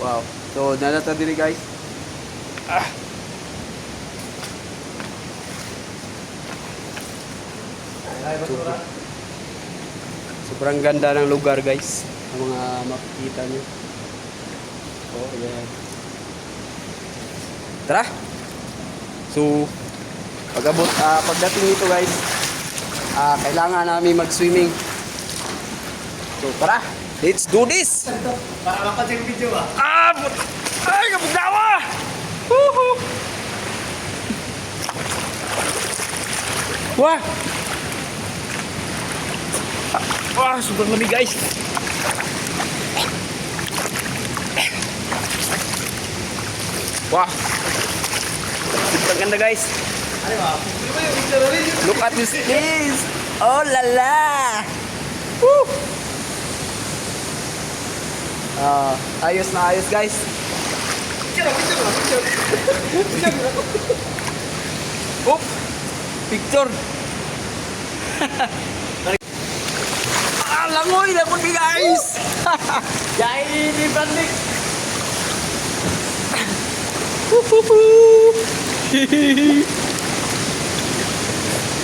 Wow. So, nanata diri guys. Ah. Sobrang ganda ng lugar guys. Ang mga makikita nyo. Oh, yeah. Tara. So, pagdating nito guys, kailangan namin mag-swimming. So, tara. Let's do this. Para mapacheck video ba? Ay, kapagdawa! Woohoo! Wah! Wah, sobrang lamig guys. Wah. Sobrang ganda guys. Ano ba? Look at this place. Oh la la. Woo! Ayos na ayos guys. Oop! Picture! Langoy na po guys! Jai di Brandik.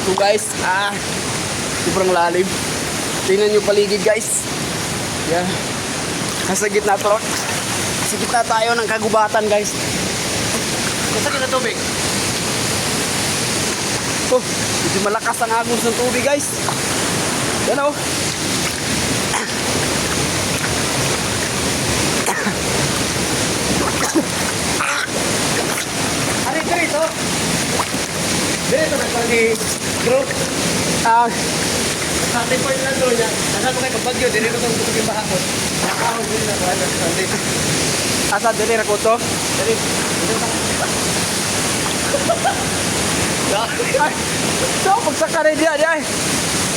So guys, sobrang lalim. Tingnan nyo paligid guys. Yeah. Nasa gitna to. Sa gitna tayo ng kagubatan guys. Nasa kita tubig. Oh, medyo malakas ang agos ng tubig guys. Yan o. Ano ito ito? Dito nagpagi group. Sa ating point na doon yan. Nasa ko kayo kabagyo. Dito itong tubig yung bahakot. Nakahon din na kuha ng sandit. Asa dili ra ko to? Dali. Ay, so pagsaka rin dia dia.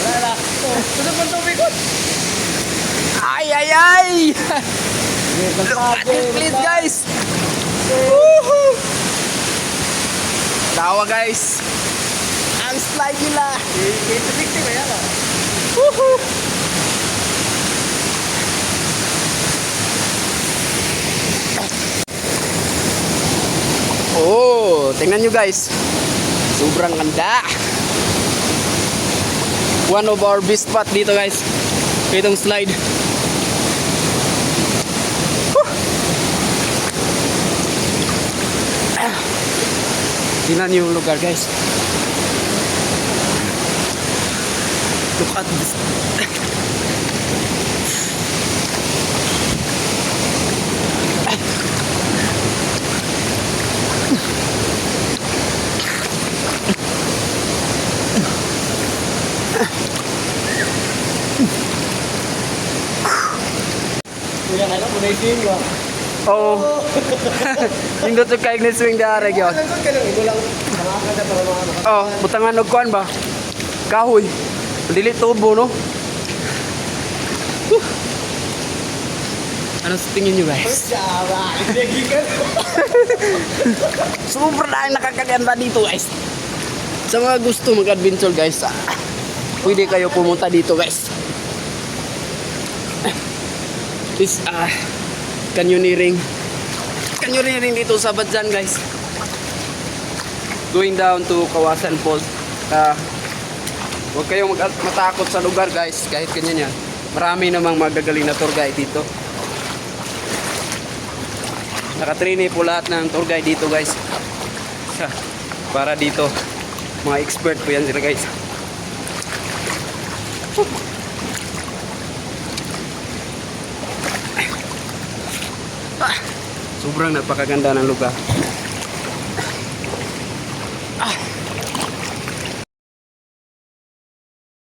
Wala. Sunod mo tubig ko. Ay ay ay. Look at this place guys. Woohoo! Tawa guys. Ang slide nila. Ito victim ya lah. Woohoo! Oh, tingnan nyo guys. Sobrang ganda. One of our best spot dito guys. Itong slide. Tingnan nyo yung lugar guys. Look at this. Kuya ano mo na isin ba? Oh. Nindot yung kaig ni swing dara gyud. Ano ka lang ito lang. Nakakada para mga Oh, butangan og kuan ba? Kahoy. Dili tubo no. Ano sa tingin nyo guys? Jawa, hindi ka. Super na ang nakakaganda dito guys. Sa mga gusto mag-adventure guys, pwede kayo pumunta dito guys. This canyoneering dito sa Badjan guys. Going down to Kawasan Falls. Huwag kayong matakot sa lugar guys, kahit ganyan yan. Marami namang magagaling na tour guide dito. Nakatrain po lahat ng tour guide dito guys. Para dito, mga expert po yan sila guys. Sobrang napakaganda ng lugar.